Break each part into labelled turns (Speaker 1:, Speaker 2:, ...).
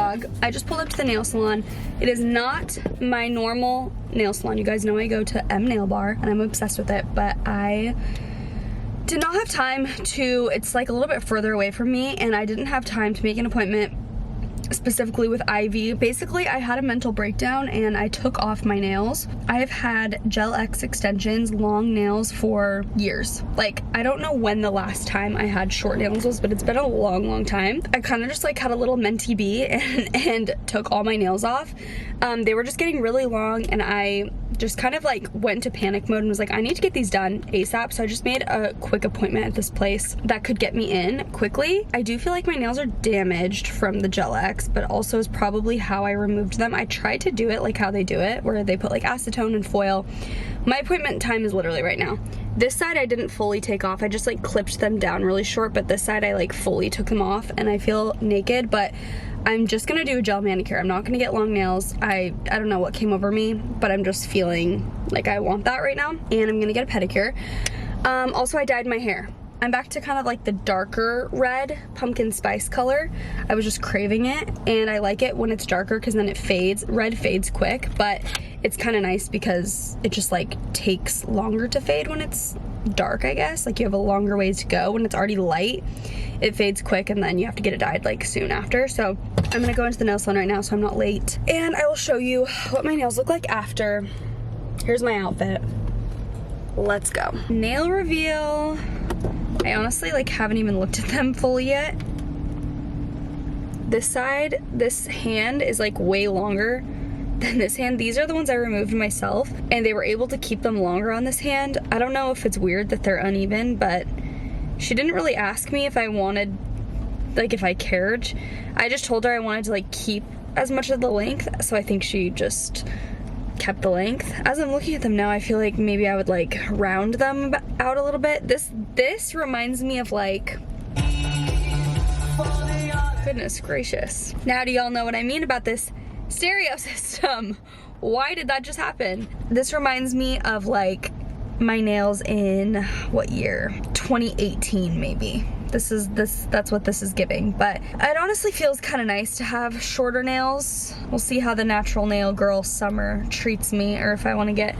Speaker 1: vlog. I just pulled up to the nail salon. It is not my normal nail salon. You guys know I go to M Nail Bar and I'm obsessed with it, but I did not have time to, it's like a little bit further away from me, and I didn't have time to make an appointment specifically with Ivy. Basically, I had a mental breakdown and I took off my nails. I have had Gel X extensions, long nails for years. Like, I don't know when the last time I had short nails was, but it's been a long time. I kind of just like had a little mentee bee and took all my nails off. They were just getting really long, and I just kind of like went to panic mode and was like, I need to get these done ASAP. So I just made a quick appointment at this place that could get me in quickly. I do feel like my nails are damaged from the Gel X, but also is probably how I removed them. I tried to do it like how they do it, where they put like acetone and foil. My appointment time is literally right now. This side I didn't fully take off. I just like clipped them down really short, but this side I like fully took them off, and I feel naked, but I'm just gonna do a gel manicure. I'm not gonna get long nails. I don't know what came over me, but I'm just feeling like I want that right now, and I'm gonna get a pedicure. Also, I dyed my hair. I'm back to kind of like the darker red pumpkin spice color. I was just craving it, and I like it when it's darker because then it fades. Red fades quick, but it's kind of nice because it just like takes longer to fade when it's dark, I guess. Like, you have a longer ways to go. When it's already light, it fades quick, and then you have to get it dyed like soon after. So I'm gonna go into the nail salon right now so I'm not late, and I will show you what my nails look like after. Here's my outfit. Let's go. Nail reveal. I honestly like haven't even looked at them fully yet. This side, this hand is like way longer than this hand. These are the ones I removed myself, and they were able to keep them longer on this hand. I don't know if it's weird that they're uneven, but she didn't really ask me if I wanted, like, if I cared. I just told her I wanted to like keep as much of the length, so I think she just kept the length. As I'm looking at them now, I feel like maybe I would like round them out a little bit. This reminds me of like, goodness gracious. Now do y'all know what I mean about this stereo system? Why did that just happen? This reminds me of like my nails in what year? 2018 maybe. That's what this is giving, but it honestly feels kind of nice to have shorter nails. We'll see how the natural nail girl summer treats me, or if I want to get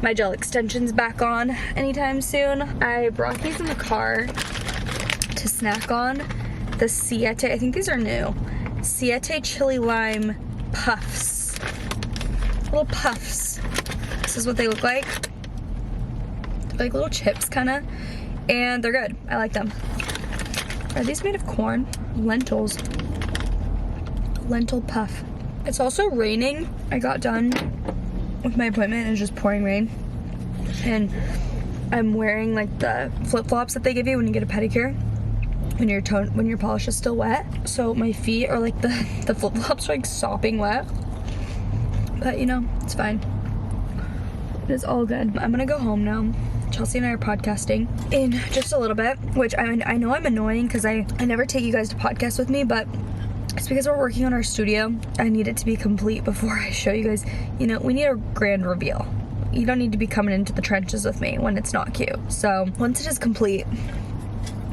Speaker 1: my gel extensions back on anytime soon. I brought these in the car to snack on. The Siete, I think these are new. Siete chili lime puffs. Little puffs. This is what they look like. They're like little chips kind of, and they're good. I like them. Are these made of corn? Lentils. Lentil puff. It's also raining. I got done with my appointment and it's just pouring rain. And I'm wearing like the flip-flops that they give you when you get a pedicure, when your polish is still wet. So my feet are like the flip-flops are like sopping wet. But you know, it's fine. It is all good. I'm gonna go home now. Chelsea and I are podcasting in just a little bit, which I know I'm annoying because I never take you guys to podcast with me, but it's because we're working on our studio. I need it to be complete before I show you guys. You know, we need a grand reveal. You don't need to be coming into the trenches with me when it's not cute. So once it is complete,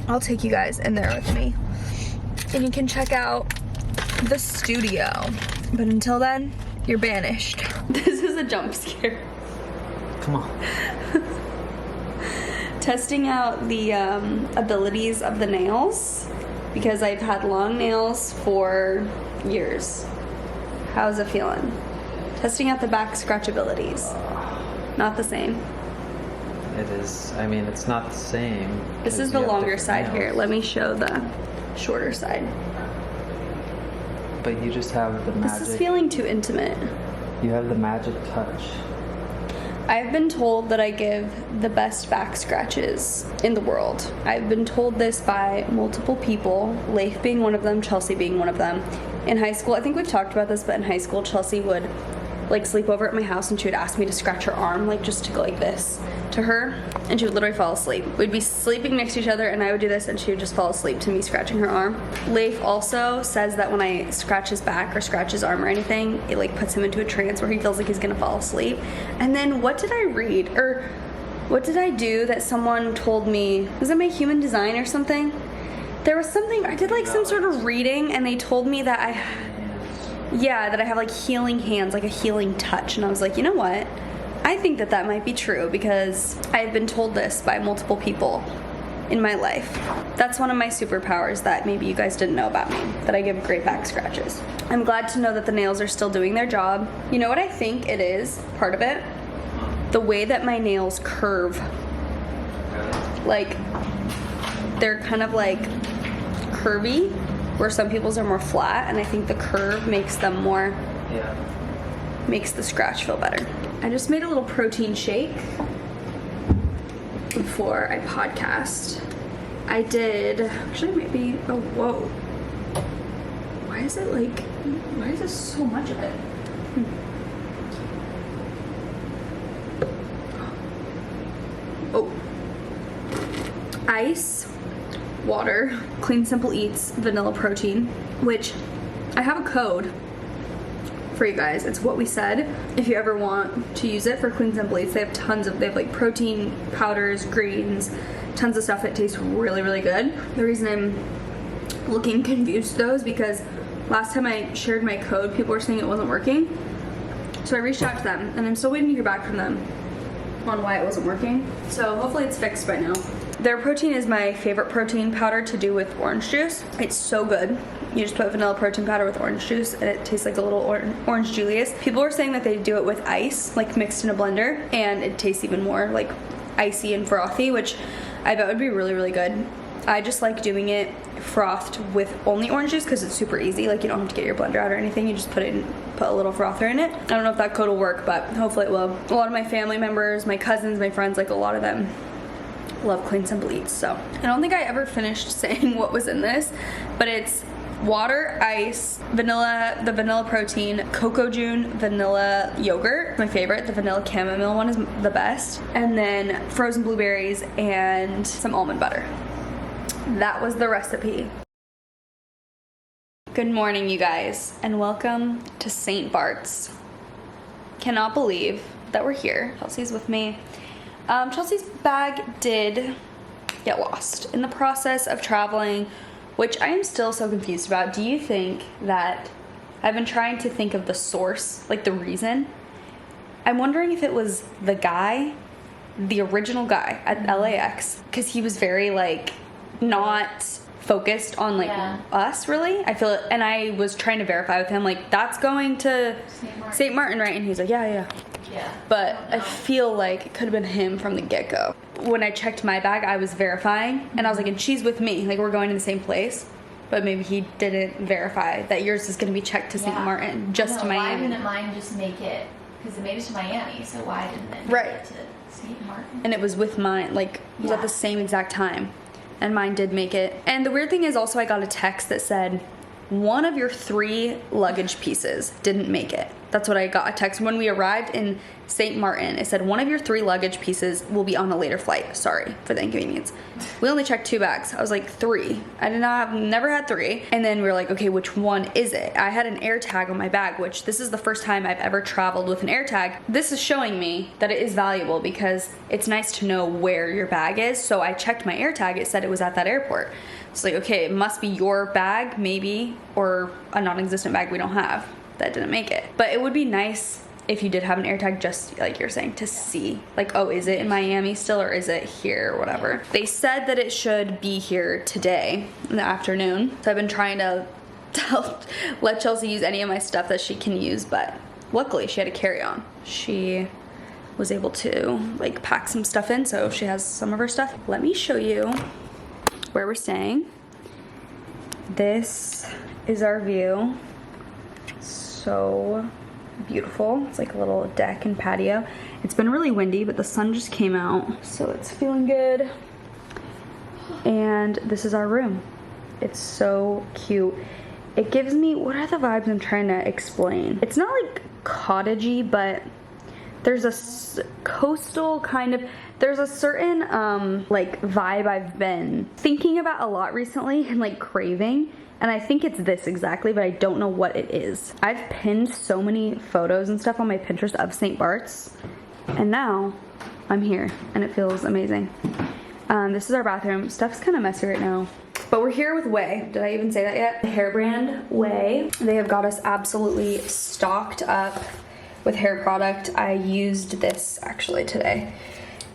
Speaker 1: I'll take you guys in there with me, and you can check out the studio. But until then, you're banished. This is a jump scare.
Speaker 2: Come on.
Speaker 1: Testing out the abilities of the nails, because I've had long nails for years. How's it feeling? Testing out the back scratch abilities. Not the same.
Speaker 2: It is. I mean, it's not the same.
Speaker 1: This is the longer side here. Let me show the shorter side.
Speaker 2: But you just have the magic.
Speaker 1: This is feeling too intimate.
Speaker 2: You have the magic touch.
Speaker 1: I've been told that I give the best back scratches in the world. I've been told this by multiple people, Leif being one of them, Chelsea being one of them. In high school, I think we've talked about this, but in high school, Chelsea would like sleep over at my house, and she would ask me to scratch her arm, like just to go like this to her, and she would literally fall asleep. We'd be sleeping next to each other, and I would do this, and she would just fall asleep to me scratching her arm. Leif also says that when I scratch his back or scratch his arm or anything, it like puts him into a trance where he feels like he's gonna fall asleep. And then what did I read, or what did I do that someone told me? Was it my human design or something? There was something, I did like some sort of reading, and they told me that Yeah, that I have like healing hands, like a healing touch. And I was like, you know what? I think that that might be true because I've been told this by multiple people in my life. That's one of my superpowers that maybe you guys didn't know about me, that I give great back scratches. I'm glad to know that the nails are still doing their job. You know what I think it is, part of it? The way that my nails curve. Like, they're kind of like curvy, where some people's are more flat, and I think the curve makes them more, makes the scratch feel better. I just made a little protein shake before I podcast. I did, actually maybe, oh whoa. Why is it like, why is there so much of it? Oh. Ice, water, Clean Simple Eats, vanilla protein, which I have a code for you guys. It's what we said. If you ever want to use it for Clean Simple Eats, they have tons of, they have like protein powders, greens, tons of stuff that tastes really, really good. The reason I'm looking confused though is because last time I shared my code, people were saying it wasn't working. So I reached out to them and I'm still waiting to hear back from them on why it wasn't working. So hopefully it's fixed by now. Their protein is my favorite protein powder to do with orange juice. It's so good. You just put vanilla protein powder with orange juice and it tastes like a little orange Julius. People were saying that they do it with ice, like mixed in a blender, and it tastes even more like icy and frothy, which I bet would be really, really good. I just like doing it frothed with only orange juice because it's super easy. Like you don't have to get your blender out or anything. You just put a little frother in it. I don't know if that code will work, but hopefully it will. A lot of my family members, my cousins, my friends, like a lot of them love Clean Simple Eats. So I don't think I ever finished saying what was in this, but it's water, ice, vanilla, the vanilla protein, Cocoa June vanilla yogurt, my favorite. The vanilla chamomile one is the best. And then frozen blueberries and some almond butter. That was the recipe. Good morning, you guys, and welcome to St. Bart's. Cannot believe that we're here. Chelsea's with me. Chelsea's bag did get lost in the process of traveling, which I am still so confused about. Do you think that, I've been trying to think of the source, like the reason. I'm wondering if it was the guy, the original guy at LAX, because he was very like not focused on like us really. I feel it, and I was trying to verify with him like that's going to St. Martin, right? And he's like yeah. But I feel like it could have been him from the get-go. When I checked my bag, I was verifying, and I was like, and she's with me, like we're going to the same place. But maybe he didn't verify that yours is going to be checked to St. Martin, just to Miami.
Speaker 3: Why didn't mine just make it? Because it made it to Miami, so why didn't it make it to St. Martin?
Speaker 1: And it was with mine, like it was at the same exact time, and mine did make it. And the weird thing is also I got a text that said one of your 3 luggage pieces didn't make it. That's what I got a text when we arrived in St. Martin. It said one of your 3 luggage pieces will be on a later flight. Sorry for the inconvenience. We only checked 2 bags. I was like 3. I never had 3. And then we were like, okay, which one is it? I had an air tag on my bag, which this is the first time I've ever traveled with an air tag. This is showing me that it is valuable because it's nice to know where your bag is. So I checked my air tag. It said it was at that airport. It's like, okay, it must be your bag maybe, or a non-existent bag we don't have that didn't make it. But it would be nice if you did have an air tag, just like you're saying, to see like, oh, is it in Miami still or is it here or whatever. They said that it should be here today in the afternoon. So I've been trying to let Chelsea use any of my stuff that she can use, but luckily she had a carry-on. She was able to like pack some stuff in, so she has some of her stuff. Let me show you where we're staying. This is our view. So beautiful. It's like a little deck and patio. It's been really windy, but the sun just came out, so it's feeling good. And this is our room. It's so cute. It gives me, what are the vibes I'm trying to explain? It's not like cottagey, but there's a coastal kind of, there's a certain like vibe I've been thinking about a lot recently and like craving. And I think it's this exactly, but I don't know what it is. I've pinned so many photos and stuff on my Pinterest of St. Bart's, and now I'm here, and it feels amazing. This is our bathroom. Stuff's kind of messy right now. But we're here with Way. Did I even say that yet? The hair brand Way. They have got us absolutely stocked up with hair product. I used this actually today.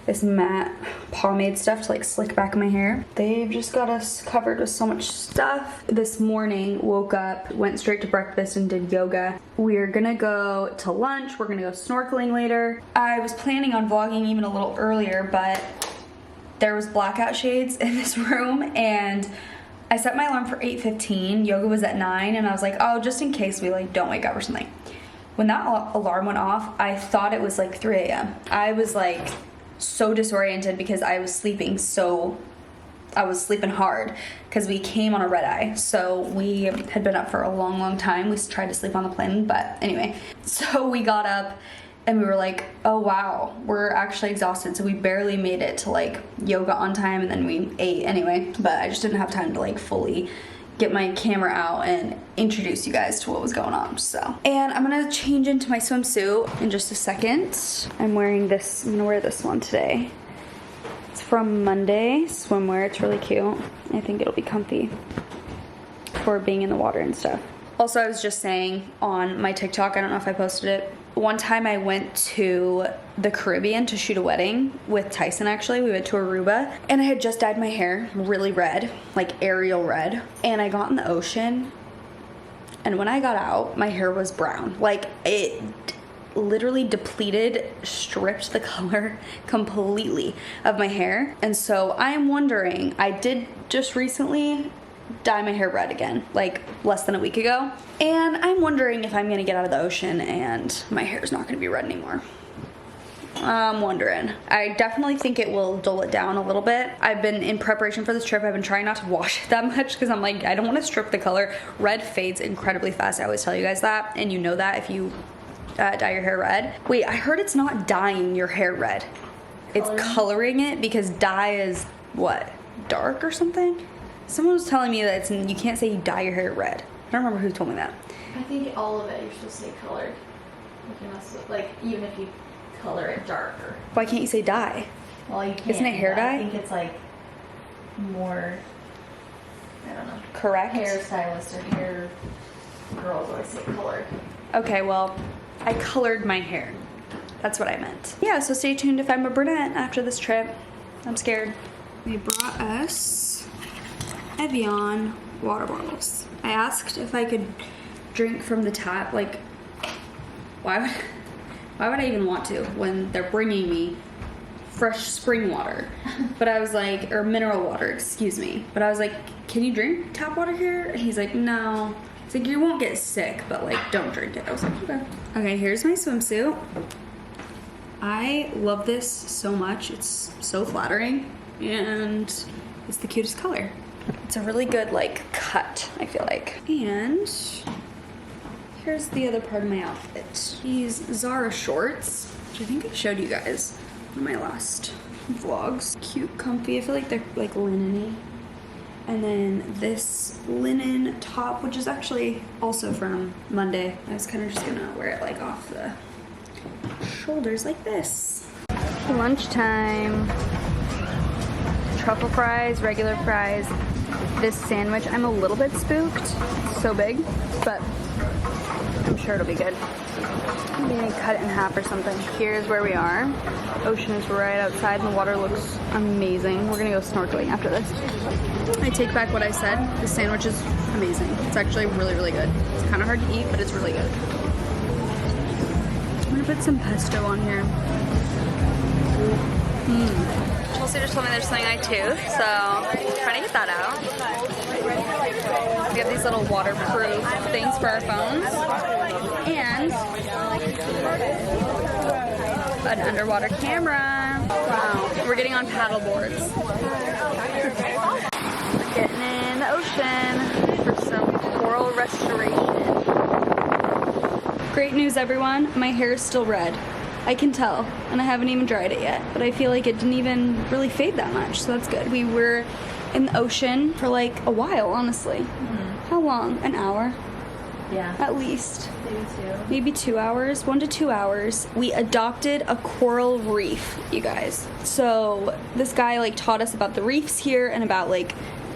Speaker 1: This matte pomade stuff to like slick back my hair. They've just got us covered with so much stuff. This morning, woke up, went straight to breakfast and did yoga. We're gonna go to lunch. We're gonna go snorkeling later. I was planning on vlogging even a little earlier, but there was blackout shades in this room and I set my alarm for 8:15. Yoga was at 9 and I was like, oh, just in case we like don't wake up or something. When that alarm went off, I thought it was like 3 a.m. I was like so disoriented because I was sleeping hard because we came on a red eye. So we had been up for a long time. We tried to sleep on the plane, but anyway. So we got up and we were like, oh wow, we're actually exhausted. So we barely made it to like yoga on time and then we ate anyway. But I just didn't have time to like fully get my camera out and introduce you guys to what was going on, so. And I'm gonna change into my swimsuit in just a second. I'm gonna wear this one today. It's from Monday swimwear. It's really cute. I think it'll be comfy for being in the water and stuff. Also, I was just saying on my TikTok, I don't know if I posted it, one time I went to the Caribbean to shoot a wedding with Tyson actually. We went to Aruba and I had just dyed my hair really red, like Ariel red. And I got in the ocean and when I got out, my hair was brown. Like it literally depleted, stripped the color completely of my hair. And so I'm wondering, I did just recently dye my hair red again, like less than a week ago. And I'm wondering if I'm gonna get out of the ocean and my hair is not gonna be red anymore. I'm wondering. I definitely think it will dull it down a little bit. I've been in preparation for this trip. I've been trying not to wash it that much because I'm like, I don't want to strip the color. Red fades incredibly fast. I always tell you guys that, and you know that if you dye your hair red. Wait, I heard it's not dyeing your hair red. It's coloring it because dye is what? Dark or something? Someone was telling me that you can't say you dye your hair red. I don't remember who told me that.
Speaker 3: I think all of it you're supposed to say colored. Like even if you color it darker.
Speaker 1: Why can't you say dye?
Speaker 3: Well, you can't.
Speaker 1: Isn't it hair dye?
Speaker 3: I think it's like more, I don't know.
Speaker 1: Correct?
Speaker 3: Hairstylist or hair girls always say colored.
Speaker 1: Okay, well, I colored my hair. That's what I meant. Yeah, so stay tuned if I'm a brunette after this trip. I'm scared. They brought us Evian water bottles. I asked if I could drink from the tap. Like, why would I even want to when they're bringing me fresh spring water? But I was like, or mineral water, excuse me. But I was like, can you drink tap water here? And he's like, no. He's like, you won't get sick, but like, don't drink it. I was like, okay. Okay, here's my swimsuit. I love this so much. It's so flattering and it's the cutest color. It's a really good like cut, I feel like. And here's the other part of my outfit. These Zara shorts, which I think I showed you guys in my last vlogs. Cute, comfy. I feel like they're like linen-y. And then this linen top, which is actually also from Monday. I was kind of just gonna wear it like off the shoulders like this. Lunchtime. Truffle fries, regular fries. This sandwich, I'm a little bit spooked. It's so big, but I'm sure it'll be good. I'm gonna cut it in half or something. Here's where we are. Ocean is right outside and the water looks amazing. We're gonna go snorkeling after this. I take back what I said. This sandwich is amazing. It's actually really, really good. It's kind of hard to eat, but it's really good. I'm gonna put some pesto on here. Chelsea just told me there's something I tooth, so I'm trying to get that out. We have these little waterproof things for our phones. And an underwater camera. Wow. We're getting on paddle boards. We're getting in the ocean for some coral restoration. Great news, everyone. My hair is still red. I can tell, and I haven't even dried it yet, but I feel like it didn't even really fade that much, so that's good. We were in the ocean for like a while, honestly. How long? An hour?
Speaker 3: Yeah.
Speaker 1: At least.
Speaker 3: Maybe 2.
Speaker 1: Maybe 2 hours, 1 to 2 hours. We adopted a coral reef, you guys. So this guy like taught us about the reefs here and about like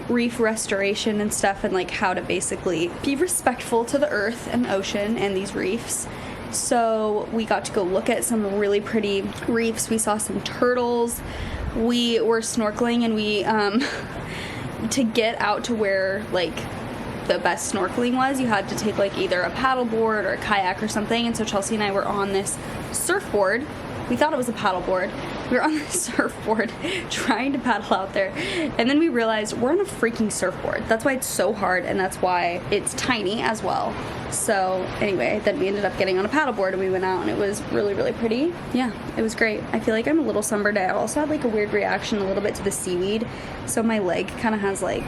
Speaker 1: reef restoration and stuff, and like how to basically be respectful to the earth and the ocean and these reefs. So we got to go look at some really pretty reefs. We saw some turtles. We were snorkeling, and we to get out to where like the best snorkeling was, you had to take like either a paddleboard or a kayak or something. And so Chelsea and I were on this surfboard. We thought it was a paddleboard. We were on the surfboard trying to paddle out there, and then we realized we're on a freaking surfboard. That's why it's so hard, and that's why it's tiny as well. So anyway, then we ended up getting on a paddleboard, and we went out, and it was really, really pretty. Yeah, it was great. I feel like I'm a little sunburned. I also had like a weird reaction a little bit to the seaweed, so my leg kind of has like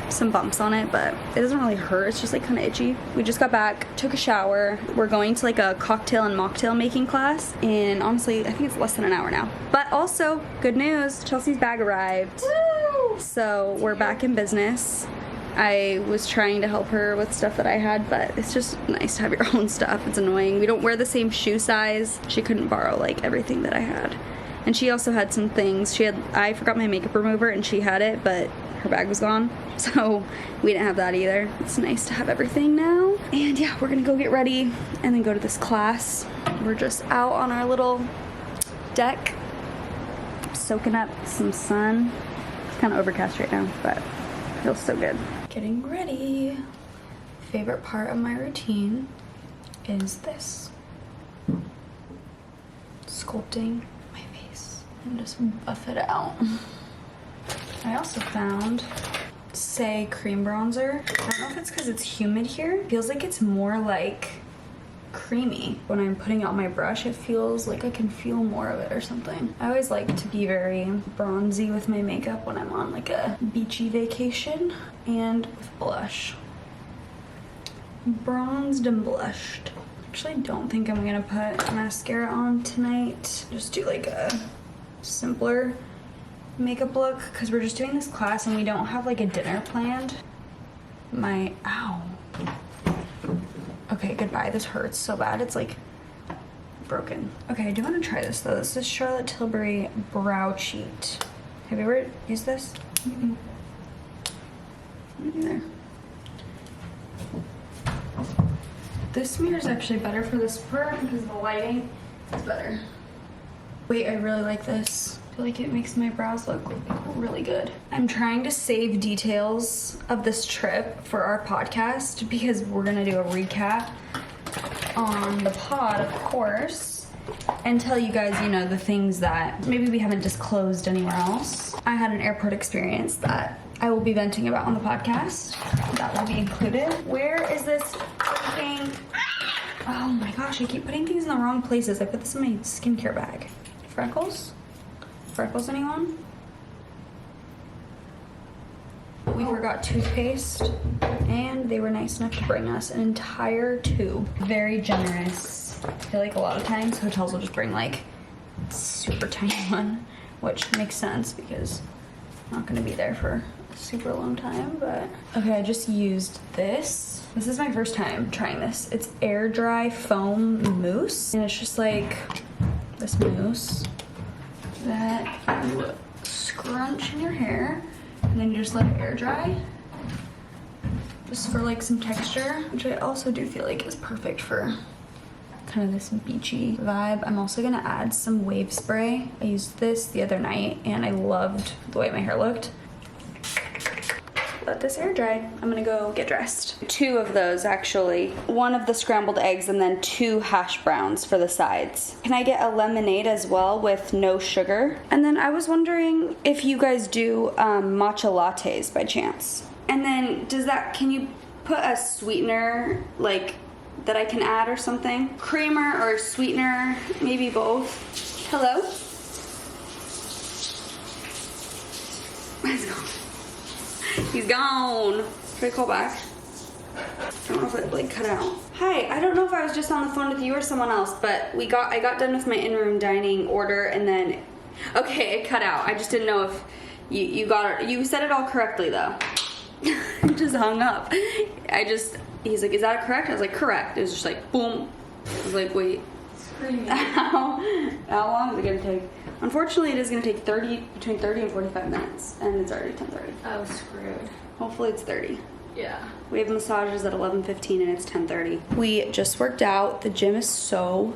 Speaker 1: some bumps on it, but it doesn't really hurt. It's just like kind of itchy. We just got back, took a shower. We're going to like a cocktail and mocktail making class, and honestly, I think it's less than an hour now. But also, good news, Chelsea's bag arrived. Woo! So we're back in business. I was trying to help her with stuff that I had, but it's just nice to have your own stuff. It's annoying. We don't wear the same shoe size. She couldn't borrow like everything that I had. And she also had some things. I forgot my makeup remover, and she had it, but her bag was gone, so we didn't have that either. It's nice to have everything now. And yeah, we're gonna go get ready and then go to this class. We're just out on our little deck, soaking up some sun. It's kind of overcast right now, but it feels so good. Getting ready. Favorite part of my routine is this. Sculpting my face and just buff it out. I also found Say cream bronzer. I don't know if it's because it's humid here. It feels like it's more like creamy. When I'm putting out my brush, it feels like I can feel more of it or something. I always like to be very bronzy with my makeup when I'm on like a beachy vacation. And with blush. Bronzed and blushed. Actually, I don't think I'm gonna put mascara on tonight. Just do like a simpler makeup look, because we're just doing this class and we don't have like a dinner planned. Ow. Okay, goodbye. This hurts so bad. It's like broken. Okay, I do want to try this though. This is Charlotte Tilbury Brow Cheat. Have you ever used this? Mm-mm. Neither. This mirror is actually better for this part because the lighting is better. Wait, I really like this. I feel like it makes my brows look really good. I'm trying to save details of this trip for our podcast because we're gonna do a recap on the pod, of course, and tell you guys, you know, the things that maybe we haven't disclosed anywhere else. I had an airport experience that I will be venting about on the podcast. That will be included. Where is this freaking... Oh my gosh, I keep putting things in the wrong places. I put this in my skincare bag. Freckles? Freckles, anyone? We forgot toothpaste, and they were nice enough to bring us an entire tube. Very generous. I feel like a lot of times hotels will just bring like a super tiny one, which makes sense because I'm not gonna be there for a super long time, but... Okay, I just used this. This is my first time trying this. It's air dry foam mousse, and it's just like this mousse that you scrunch in your hair, and then you just let it air dry, just for like some texture, which I also do feel like is perfect for kind of this beachy vibe. I'm also gonna add some wave spray. I used this the other night, and I loved the way my hair looked. Let this air dry. I'm gonna go get dressed. 2 of those actually. 1 of the scrambled eggs and then 2 hash browns for the sides. Can I get a lemonade as well with no sugar? And then I was wondering if you guys do matcha lattes by chance. And then can you put a sweetener like that I can add or something? Creamer or sweetener, maybe both. Hello? Let's go. He's gone. Should I call back? I don't know if it like cut out. Hi, I don't know if I was just on the phone with you or someone else, but I got done with my in-room dining order, and then okay, it cut out. I just didn't know if you got it. You said it all correctly though. It just hung up. He's like, is that correct? I was like, correct. It was just like boom. I was like, wait.
Speaker 3: creamy.
Speaker 1: How long is it gonna take? Unfortunately, it is gonna take between 30 and 45 minutes, and it's already 10:30.
Speaker 3: Oh, screwed.
Speaker 1: Hopefully it's 30.
Speaker 3: Yeah.
Speaker 1: We have massages at 11:15 and it's 10:30. We just worked out. The gym is so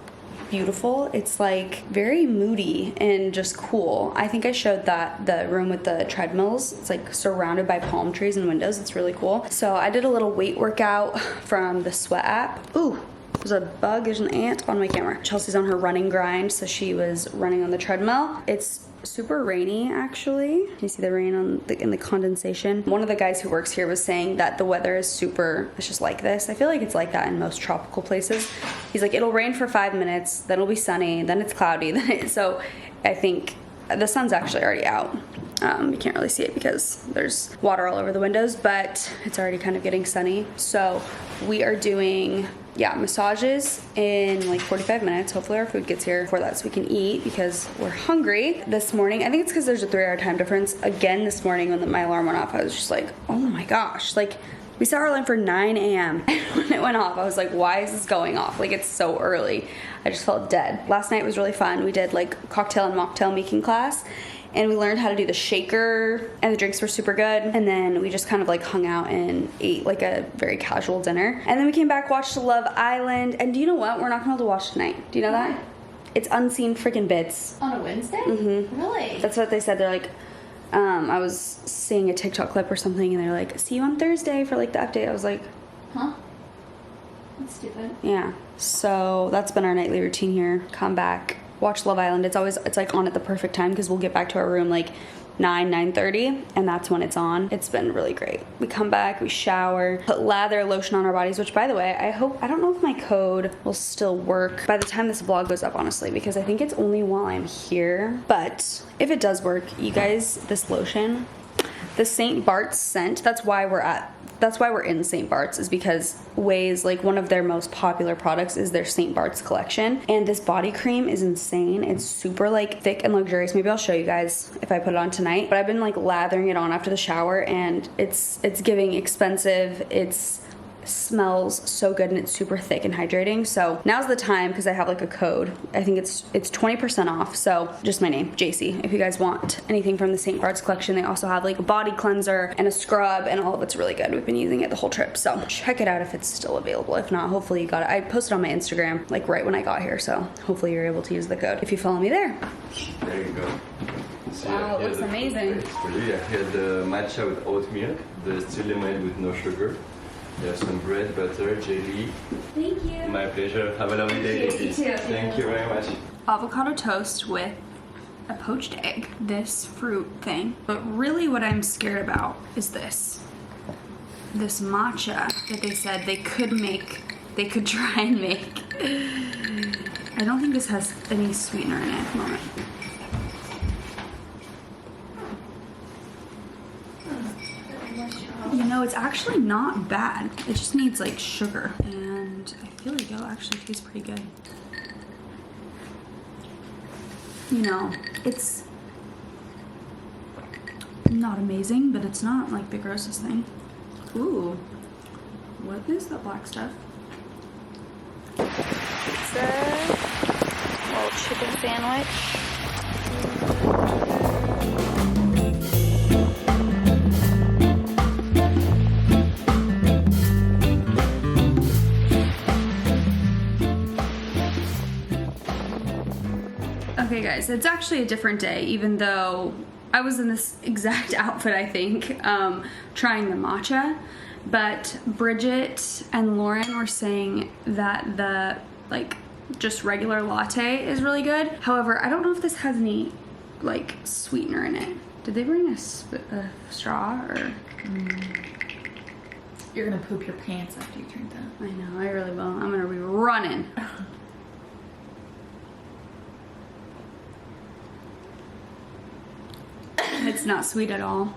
Speaker 1: beautiful. It's like very moody and just cool. I think I showed that the room with the treadmills. It's like surrounded by palm trees and windows. It's really cool. So I did a little weight workout from the Sweat app. Ooh. There's a bug, there's an ant on my camera. Chelsea's on her running grind, so she was running on the treadmill. It's super rainy, actually. You see the rain in the condensation. One of the guys who works here was saying that the weather is it's just like this. I feel like it's like that in most tropical places. He's like, it'll rain for 5 minutes, then it'll be sunny, then it's cloudy. So I think the sun's actually already out. You can't really see it because there's water all over the windows, but it's already kind of getting sunny. So we are doing massages in like 45 minutes. Hopefully our food gets here before that so we can eat because we're hungry. This morning, I think it's because there's a 3-hour time difference. Again, this morning when my alarm went off, I was just like, oh my gosh. Like, we set our alarm for 9 a.m. and when it went off, I was like, why is this going off? Like, it's so early. I just felt dead. Last night was really fun. We did like cocktail and mocktail making class. And we learned how to do the shaker, and the drinks were super good. And then we just kind of like hung out and ate like a very casual dinner. And then we came back, watched Love Island. And do you know what? We're not gonna be able to watch tonight. Do you know that? It's Unseen Freaking Bits.
Speaker 3: On a Wednesday?
Speaker 1: Mm-hmm.
Speaker 3: Really?
Speaker 1: That's what they said. They're like, I was seeing a TikTok clip or something, and they're like, see you on Thursday for like the update. I was like,
Speaker 3: huh? That's stupid.
Speaker 1: Yeah. So that's been our nightly routine here. Come back. Watch Love Island. It's like on at the perfect time because we'll get back to our room like 9:30, and that's when it's on. It's been really great. We come back, we shower, put lather lotion on our bodies, which by the way, I don't know if my code will still work by the time this vlog goes up, honestly, because I think it's only while I'm here. But if it does work, you guys, this lotion, the St. Barts scent, that's why we're in St. Barts, is because Waze, like one of their most popular products is their St. Barts collection. And this body cream is insane. It's super like thick and luxurious. Maybe I'll show you guys if I put it on tonight. But I've been like lathering it on after the shower, and it's giving expensive. It's smells so good, and it's super thick and hydrating. So now's the time because I have like a code. I think it's 20% off. So just my name, Jaci. If you guys want anything from the St. Barts collection, they also have like a body cleanser and a scrub, and all of it's really good. We've been using it the whole trip, so check it out if it's still available. If not, hopefully you got it. I posted on my Instagram like right when I got here, so hopefully you're able to use the code if you follow me there.
Speaker 4: There you go. So
Speaker 1: Wow, it looks amazing.
Speaker 4: For you, I had the matcha with oat milk, the still lemonade with no sugar. There's some bread, butter, jelly.
Speaker 3: Thank you.
Speaker 4: My pleasure. Have a lovely day, ladies. Thank you very much.
Speaker 1: Avocado toast with a poached egg, this fruit thing. But really what I'm scared about is this matcha that they said they could try and make. I don't think this has any sweetener in it at the moment. You know, it's actually not bad. It just needs like sugar, and I feel like it'll actually taste pretty good. You know, it's not amazing, but it's not like the grossest thing. Ooh, what is that black stuff? It's a little chicken sandwich. Okay guys, it's actually a different day, even though I was in this exact outfit, I think, trying the matcha, but Bridget and Lauren were saying that the, like, just regular latte is really good. However, I don't know if this has any, like, sweetener in it. Did they bring a straw, or?
Speaker 3: You're gonna poop your pants after you drink that.
Speaker 1: I know, I really will. I'm gonna be running. It's not sweet at all.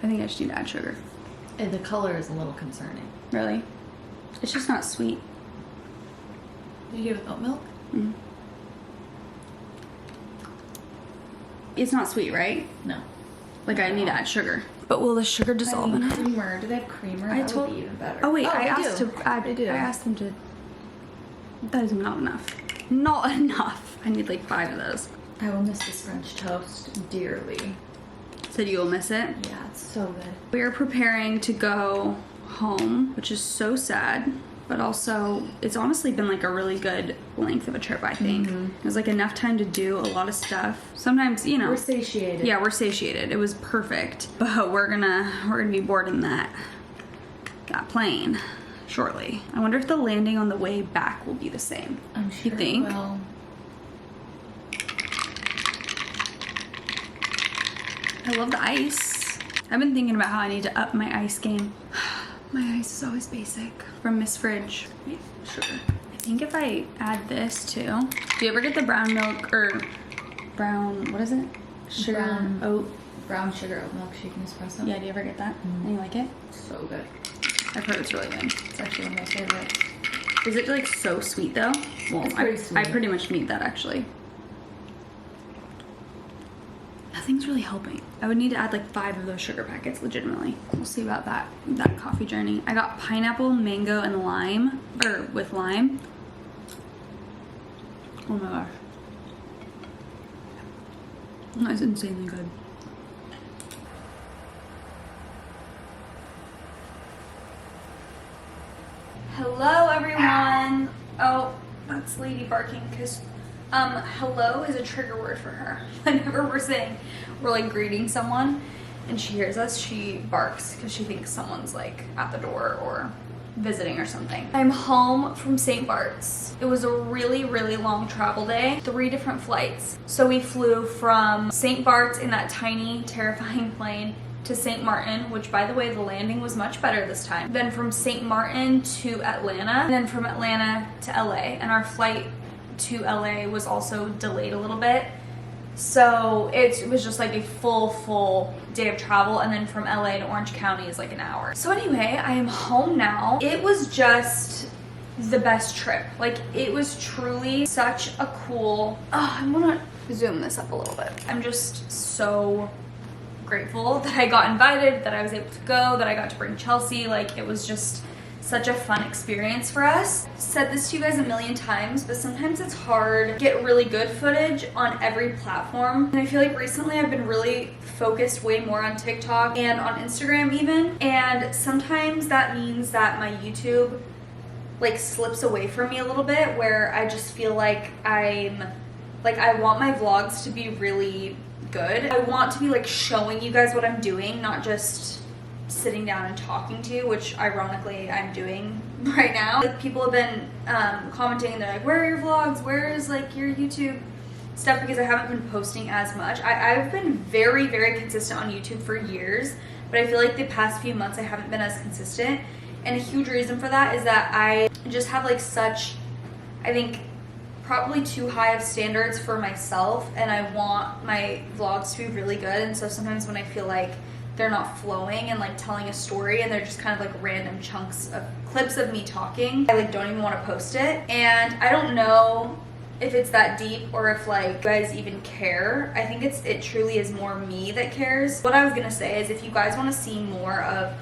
Speaker 1: I think I just need to add sugar.
Speaker 3: And the color is a little concerning.
Speaker 1: Really? It's just not sweet.
Speaker 3: Did you get it with oat milk?
Speaker 1: Mm. It's not sweet, right?
Speaker 3: No.
Speaker 1: Like I need to add sugar. But will the sugar dissolve in it?
Speaker 3: Creamer. Do they have creamer? That would be even better.
Speaker 1: Oh wait,
Speaker 3: they
Speaker 1: I asked
Speaker 3: do.
Speaker 1: to add.
Speaker 3: They do.
Speaker 1: I asked them to. That is not enough. not enough. I need like 5 of those.
Speaker 3: I will miss this French toast dearly.
Speaker 1: Said you will miss it?
Speaker 3: Yeah, it's so good.
Speaker 1: We are preparing to go home, which is so sad, but also it's honestly been like a really good length of a trip, I think. It was like enough time to do a lot of stuff. Sometimes, you know.
Speaker 3: We're satiated.
Speaker 1: Yeah, we're satiated. It was perfect. But we're gonna be boarding that plane shortly. I wonder if the landing on the way back will be the same.
Speaker 3: I'm sure
Speaker 1: You think?
Speaker 3: it will.
Speaker 1: I love the ice. I've been thinking about how I need to up my ice game. My ice is always basic. From Miss Fridge. Wait, sugar. I think if I add this too. Do you ever get the brown milk or brown, what is it? Sugar oat.
Speaker 3: Brown sugar oat milk shaken espresso.
Speaker 1: Yeah, do you ever get that? And you like it?
Speaker 3: So good.
Speaker 1: I've heard it's really good.
Speaker 3: It's actually one of my favorites.
Speaker 1: Is it like so sweet though? Well,
Speaker 3: It's pretty sweet.
Speaker 1: I pretty much need that actually. Nothing's really helping. I would need to add like 5 of those sugar packets legitimately. We'll see about that coffee journey. I got pineapple, mango, and lime, or with lime. Oh my gosh. That's insanely good. Hello everyone. Oh, that's Lady barking because hello is a trigger word for her. Whenever we're like greeting someone and she hears us, she barks because she thinks someone's like at the door or visiting or something. I'm home from St. Barts. It was a really, really long travel day, 3 different flights. So we flew from St. Barts in that tiny, terrifying plane to St. Martin, which by the way, the landing was much better this time. Then from St. Martin to Atlanta, and then from Atlanta to LA. And our flight to LA was also delayed a little bit. So it was just like a full day of travel, and then from LA to Orange County is like an hour. So anyway, I am home now. It was just the best trip. Like it was truly such a cool, I wanna zoom this up a little bit. I'm just so grateful that I got invited, that I was able to go, that I got to bring Chelsea. Like it was just such a fun experience for us. Said this to you guys a million times, but sometimes it's hard to get really good footage on every platform. And I feel like recently I've been really focused way more on TikTok and on Instagram even. And sometimes that means that my YouTube like slips away from me a little bit, where I just feel like I want my vlogs to be really good. I want to be like showing you guys what I'm doing, not just sitting down and talking to you, which ironically I'm doing right now. Like people have been commenting and they're like, where are your vlogs? Where is like your YouTube stuff? Because I haven't been posting as much. I've been very, very consistent on YouTube for years, but I feel like the past few months I haven't been as consistent. And a huge reason for that is that I just have like such, I think, probably too high of standards for myself, and I want my vlogs to be really good. And so sometimes when I feel like they're not flowing and like telling a story and they're just kind of like random chunks of clips of me talking, I like don't even want to post it. And I don't know if it's that deep or if like you guys even care. I think it truly is more me that cares. What I was gonna say is if you guys want to see more of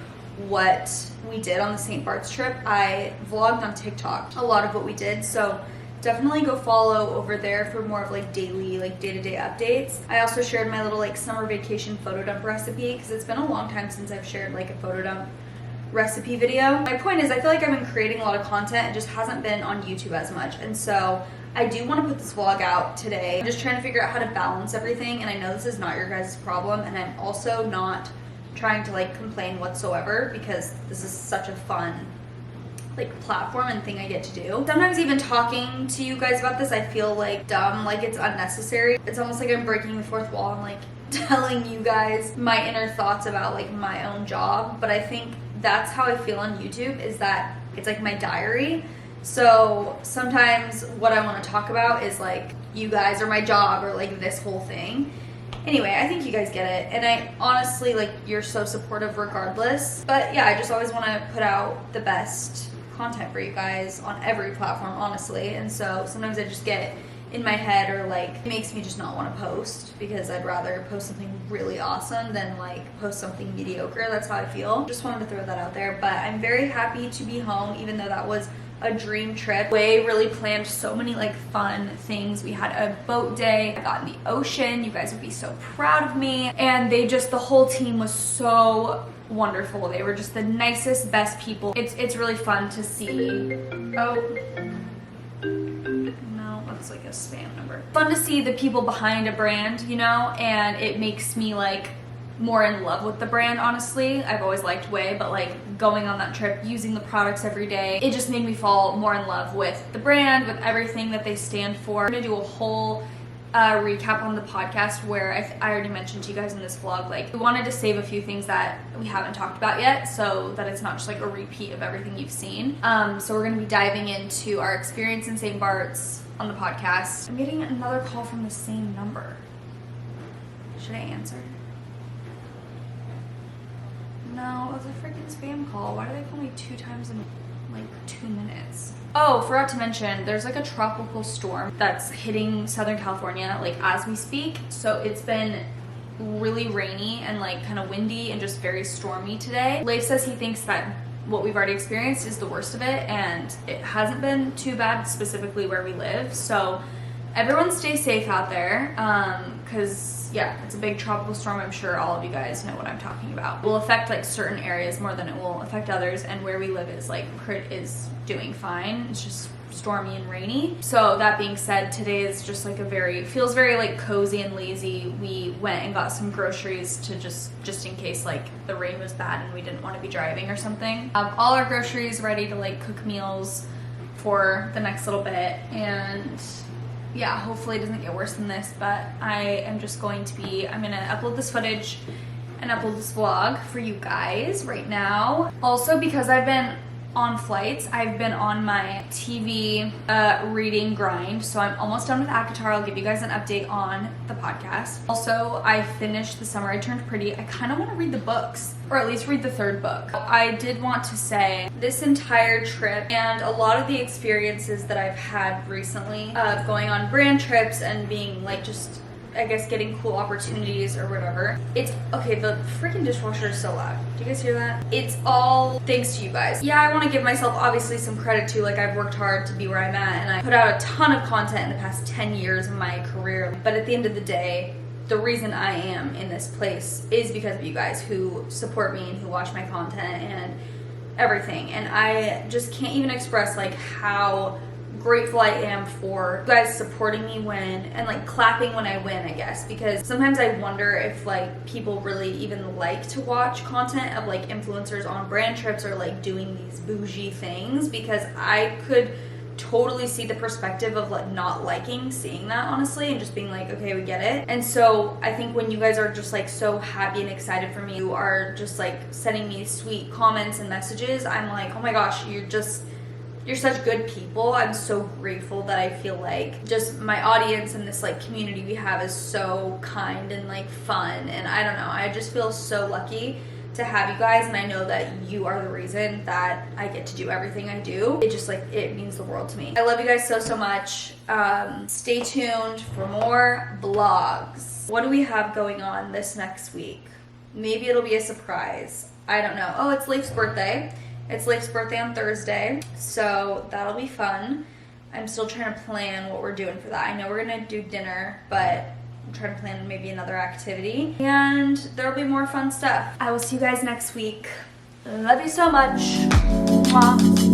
Speaker 1: what we did on the St. Barts trip, I vlogged on TikTok a lot of what we did, so definitely go follow over there for more of like daily, like day-to-day updates. I also shared my little like summer vacation photo dump recipe because it's been a long time since I've shared like a photo dump recipe video. My point is I feel like I've been creating a lot of content, it just hasn't been on YouTube as much. And so I do want to put this vlog out today. I'm just trying to figure out how to balance everything, and I know this is not your guys' problem, and I'm also not trying to like complain whatsoever because this is such a fun like platform and thing I get to do. Sometimes even talking to you guys about this, I feel like dumb, like it's unnecessary. It's almost like I'm breaking the fourth wall and like telling you guys my inner thoughts about like my own job. But I think that's how I feel on YouTube, is that it's like my diary. So sometimes what I want to talk about is like you guys or my job or like this whole thing. Anyway, I think you guys get it, and I honestly, like, you're so supportive regardless. But yeah, I just always want to put out the best content for you guys on every platform, honestly. And so sometimes I just get in my head, or like it makes me just not want to post, because I'd rather post something really awesome than like post something mediocre. That's how I feel. Just wanted to throw that out there. But I'm very happy to be home, even though that was a dream trip. Way really planned so many like fun things. We had a boat day, I got in the ocean. You guys would be so proud of me. And the whole team was so wonderful. They were just the nicest, best people. It's really fun to see. Oh. No, that's like a spam number. Fun to see the people behind a brand, you know, and it makes me like more in love with the brand, honestly. I've always liked Way, but like going on that trip, using the products every day, it just made me fall more in love with the brand, with everything that they stand for. I'm gonna do a whole recap on the podcast where I already mentioned to you guys in this vlog, like we wanted to save a few things that we haven't talked about yet so that it's not just like a repeat of everything you've seen. So we're gonna be diving into our experience in St. Bart's on the podcast. I'm getting another call from the same number. Should I answer? No, it was a freaking spam call. Why do they call me 2 times in like 2 minutes? Oh, forgot to mention, there's like a tropical storm that's hitting Southern California like as we speak. So it's been really rainy and like kind of windy and just very stormy today. Leif says he thinks that what we've already experienced is the worst of it, and it hasn't been too bad specifically where we live. So everyone stay safe out there, because yeah, it's a big tropical storm. I'm sure all of you guys know what I'm talking about. It will affect like certain areas more than it will affect others, and where we live is like is doing fine. It's just stormy and rainy. So that being said, today is just like feels very like cozy and lazy. We went and got some groceries to just in case like the rain was bad and we didn't want to be driving or something. All our groceries ready to like cook meals for the next little bit, and yeah, hopefully it doesn't get worse than this, but I'm gonna upload this footage and upload this vlog for you guys right now. Also, because I've been on flights, I've been on my TV reading grind, so I'm almost done with ACOTAR. I'll give you guys an update on the podcast. Also, I finished The Summer I Turned Pretty. I kind of want to read the books, or at least read the 3rd book. I did want to say this entire trip and a lot of the experiences that I've had recently of going on brand trips and being like just, I guess, getting cool opportunities or whatever. It's okay, the freaking dishwasher is so loud. Do you guys hear that? It's all thanks to you guys. Yeah, I want to give myself obviously some credit too. Like, I've worked hard to be where I'm at, and I put out a ton of content in the past 10 years of my career. But at the end of the day, the reason I am in this place is because of you guys who support me and who watch my content and everything. And I just can't even express like how grateful I am for you guys supporting me and like clapping when I win, I guess, because sometimes I wonder if like people really even like to watch content of like influencers on brand trips or like doing these bougie things, because I could totally see the perspective of like not liking seeing that, honestly, and just being like, okay, we get it. And so I think when you guys are just like so happy and excited for me, you are just like sending me sweet comments and messages, I'm like, oh my gosh, you're such good people. I'm so grateful that I feel like just my audience and this like community we have is so kind and like fun, and I don't know, I just feel so lucky to have you guys, and I know that you are the reason that I get to do everything I do. It just like, it means the world to me. I love you guys so much. Stay tuned for more vlogs. What do we have going on this next week? Maybe it'll be a surprise. I don't know. Oh, it's Leif's birthday. It's Leif's birthday on Thursday, so that'll be fun. I'm still trying to plan what we're doing for that. I know we're gonna do dinner, but I'm trying to plan maybe another activity, and there'll be more fun stuff. I will see you guys next week. Love you so much. Mwah.